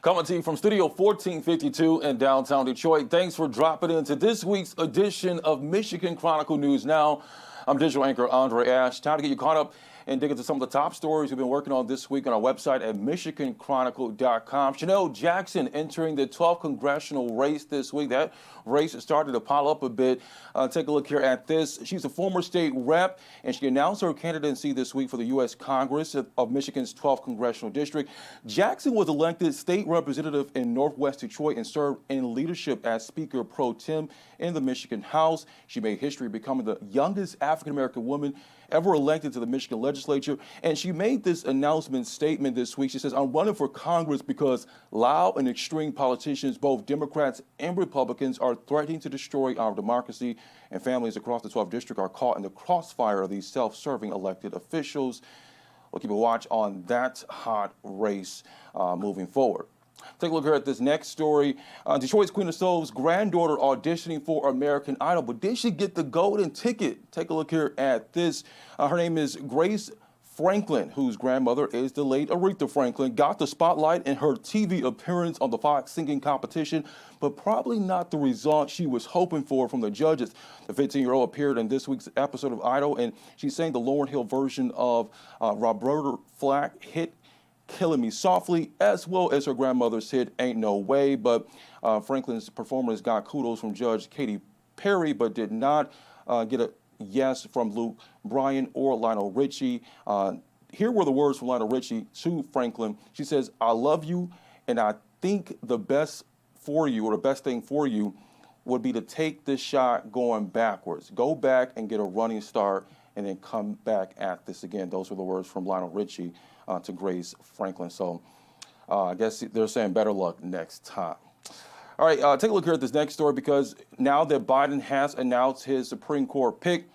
Coming to you from Studio 1452 in downtown Detroit. Thanks for dropping into this week's edition of Michigan Chronicle News Now. I'm digital anchor Andre Ash. Time to get you caught up and dig into some of the top stories we've been working on this week on our website at michiganchronicle.com. Chanel Jackson entering the 12th congressional race this week. That race started to pile up a bit. Take a look here at this. She's a former state rep, and she announced her candidacy this week for the U.S. Congress of Michigan's 12th congressional district. Jackson was elected state representative in Northwest Detroit and served in leadership as Speaker Pro Tem in the Michigan House. She made history becoming the youngest African-American woman ever elected to the Michigan legislature. And she made this announcement statement this week. She says, I'm running for Congress because loud and extreme politicians, both Democrats and Republicans, are threatening to destroy our democracy, and families across the 12th district are caught in the crossfire of these self-serving elected officials. We'll keep a watch on that hot race moving forward. Take a look here at this next story. Detroit's Queen of Soul's granddaughter auditioning for American Idol, but did she get the golden ticket? Take a look here at this. Her name is Grace Franklin, whose grandmother is the late Aretha Franklin, got the spotlight in her TV appearance on the Fox singing competition, but probably not the result she was hoping for from the judges. The 15-year-old appeared in this week's episode of Idol, and she sang the Lauryn Hill version of Roberta Flack hit Killing Me Softly, as well as her grandmother's hit Ain't No Way. But Franklin's performance got kudos from Judge Katy Perry, but did not get a yes from Luke Bryan or Lionel Richie. Here were the words from Lionel Richie to Franklin. She says, I love you, and I think the best for you, or the best thing for you, would be to take this shot going backwards. Go back and get a running start, and then come back at this again. Those were the words from Lionel Richie to Grace Franklin. So I guess they're saying better luck next time. All right, take a look here at this next story, because now that Biden has announced his Supreme Court pick,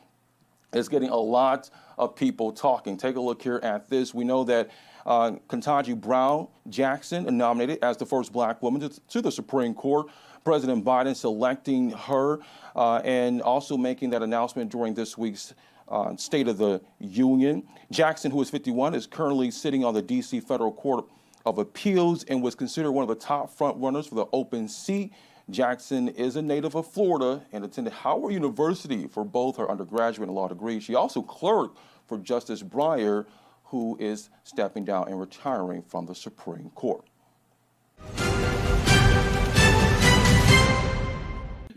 it's getting a lot of people talking. Take a look here at this. We know that Ketanji Brown Jackson nominated as the first black woman to the Supreme Court. President Biden selecting her and also making that announcement during this week's State of the Union. Jackson, who is 51, is currently sitting on the D.C. Federal Court of Appeals and was considered one of the top front runners for the open seat. Jackson is a native of Florida and attended Howard University for both her undergraduate and law degrees. She also clerked for Justice Breyer, who is stepping down and retiring from the Supreme Court.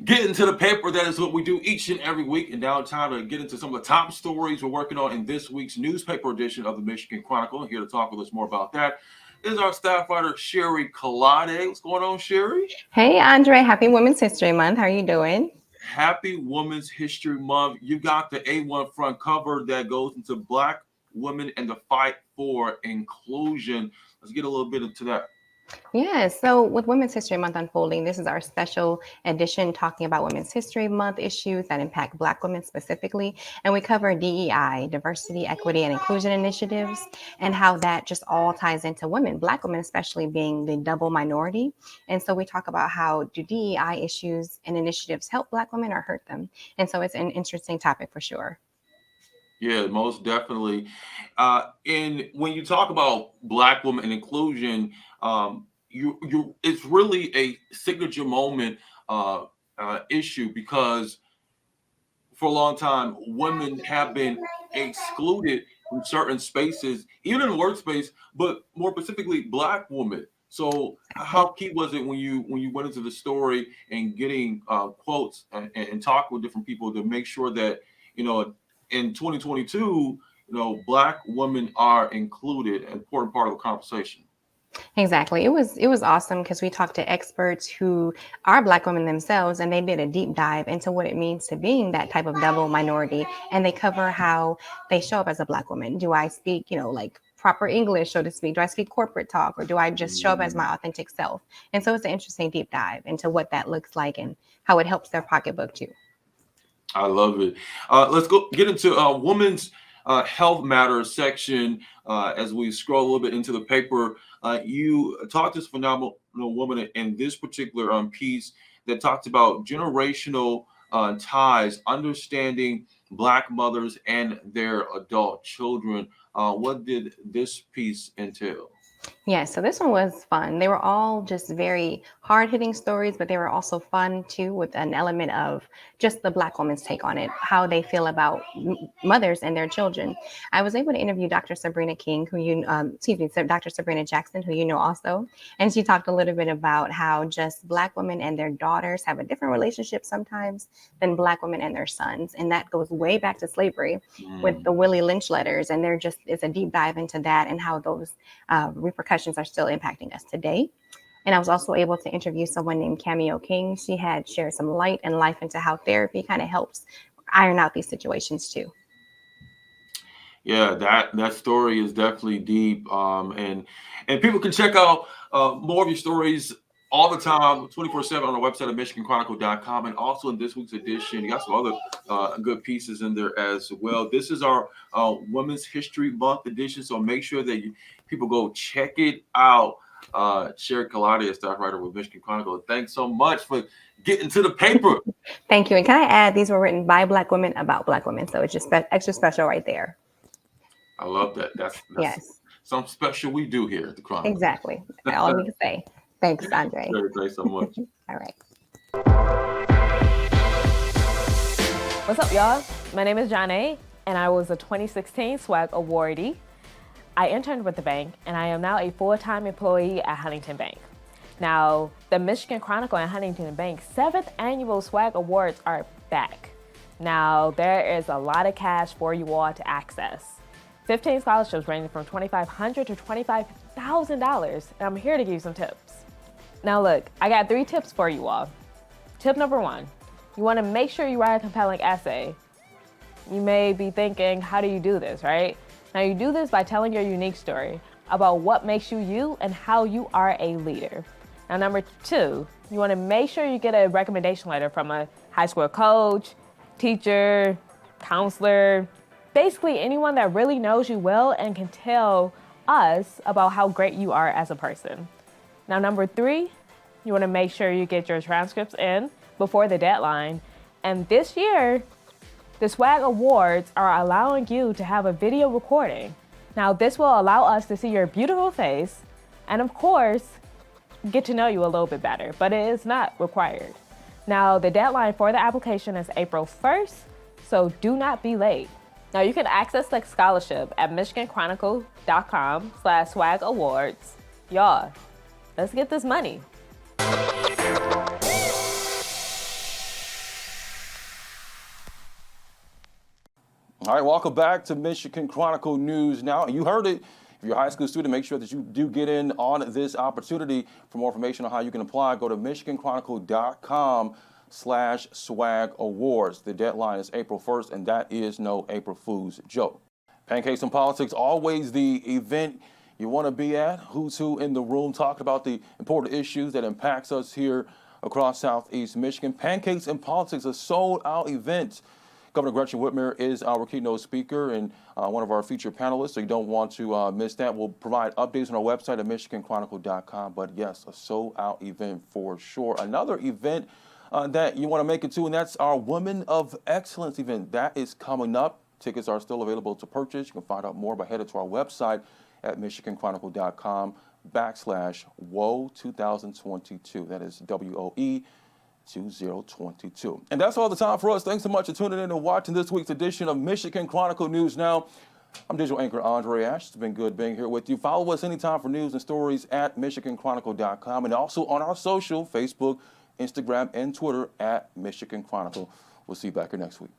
Get into the paper. That is what we do each and every week. And now it's time to get into some of the top stories we're working on in this week's newspaper edition of the Michigan Chronicle. And here to talk with us more about that is our staff writer, Sherry Collade. What's going on, Sherry? Hey, Andre. Happy Women's History Month. How are you doing? Happy Women's History Month. You got the A1 front cover that goes into Black women and the fight for inclusion. Let's get a little bit into that. Yeah, so with Women's History Month unfolding, this is our special edition talking about Women's History Month issues that impact Black women specifically. And we cover DEI, diversity, equity, and inclusion initiatives, and how that just all ties into women, Black women especially being the double minority. And so we talk about how do DEI issues and initiatives help Black women or hurt them. And so it's an interesting topic for sure. Yeah, most definitely. And when you talk about Black women and inclusion, it's really a signature moment issue, because for a long time, women have been excluded from certain spaces, even in the workspace, but more specifically, Black women. So how key was it when you went into the story and getting quotes and talk with different people to make sure that, in 2022, Black women are included, an important part of the conversation? Exactly. It was awesome because we talked to experts who are Black women themselves, and they did a deep dive into what it means to being that type of double minority. And they cover how they show up as a Black woman. Do I speak, like proper English, so to speak? Do I speak corporate talk, or do I just show up as my authentic self? And so it's an interesting deep dive into what that looks like and how it helps their pocketbook too. I love it. Let's get into Women's Health Matters section as we scroll a little bit into the paper. You talked to this phenomenal woman in this particular piece that talks about generational ties, understanding Black mothers and their adult children. What did this piece entail? Yeah, so this one was fun. They were all just very hard-hitting stories, but they were also fun too, with an element of just the Black woman's take on it, how they feel about mothers and their children. I was able to interview Dr. Sabrina King, who excuse me, Dr. Sabrina Jackson, who you know also, and she talked a little bit about how just Black women and their daughters have a different relationship sometimes than Black women and their sons, and that goes way back to slavery with the Willie Lynch letters, and they're just it's a deep dive into that and how those repercussions are still impacting us today. And I was also able to interview someone named Cameo King. She had shared some light and life into how therapy kind of helps iron out these situations too. Yeah, that story is definitely deep, and people can check out more of your stories all the time, 24/7 on our website at MichiganChronicle.com, and also in this week's edition, you got some other good pieces in there as well. This is our Women's History Month edition, so make sure that people go check it out. Sherry Kaladi, staff writer with Michigan Chronicle. Thanks so much for getting to the paper. Thank you. And can I add, these were written by Black women about Black women, so it's just extra special right there. I love that. That's Yes, something special we do here at the Chronicle. exactly. All we can say. Thanks, Andre. Thanks so much. All right. What's up, y'all? My name is Janae, and I was a 2016 SWAG awardee. I interned with the bank, and I am now a full-time employee at Huntington Bank. Now, the Michigan Chronicle and Huntington Bank 7th Annual SWAG Awards are back. Now, there is a lot of cash for you all to access. 15 scholarships ranging from $2,500 to $25,000, and I'm here to give you some tips. Now look, I got 3 tips for you all. Tip number 1, you want to make sure you write a compelling essay. You may be thinking, how do you do this, right? Now you do this by telling your unique story about what makes you you and how you are a leader. Now number 2, you want to make sure you get a recommendation letter from a high school coach, teacher, counselor, basically anyone that really knows you well and can tell us about how great you are as a person. Now, number 3, you want to make sure you get your transcripts in before the deadline. And this year, the SWAG Awards are allowing you to have a video recording. Now, this will allow us to see your beautiful face and, of course, get to know you a little bit better, but it is not required. Now, the deadline for the application is April 1st, so do not be late. Now, you can access the scholarship at MichiganChronicle.com/SWAG Awards. Y'all, let's get this money. All right, welcome back to Michigan Chronicle News Now. You heard it. If you're a high school student, make sure that you do get in on this opportunity. For more information on how you can apply, go to MichiganChronicle.com/SWAG Awards. The deadline is April 1st, and that is no April Fool's joke. Pancakes and Politics, always the event you want to be at. Who's who in the room talking about the important issues that impacts us here across Southeast Michigan. Pancakes and Politics, a sold-out event. Governor Gretchen Whitmer is our keynote speaker and one of our featured panelists, so you don't want to miss that. We'll provide updates on our website at MichiganChronicle.com, but yes, a sold-out event for sure. Another event that you want to make it to, and that's our Women of Excellence event. That is coming up. Tickets are still available to purchase. You can find out more by heading to our website at MichiganChronicle.com/WOE 2022. That is WOE 2022. And that's all the time for us. Thanks so much for tuning in and watching this week's edition of Michigan Chronicle News Now. I'm digital anchor Andre Ash. It's been good being here with you. Follow us anytime for news and stories at MichiganChronicle.com and also on our social, Facebook, Instagram, and Twitter at Michigan Chronicle. We'll see you back here next week.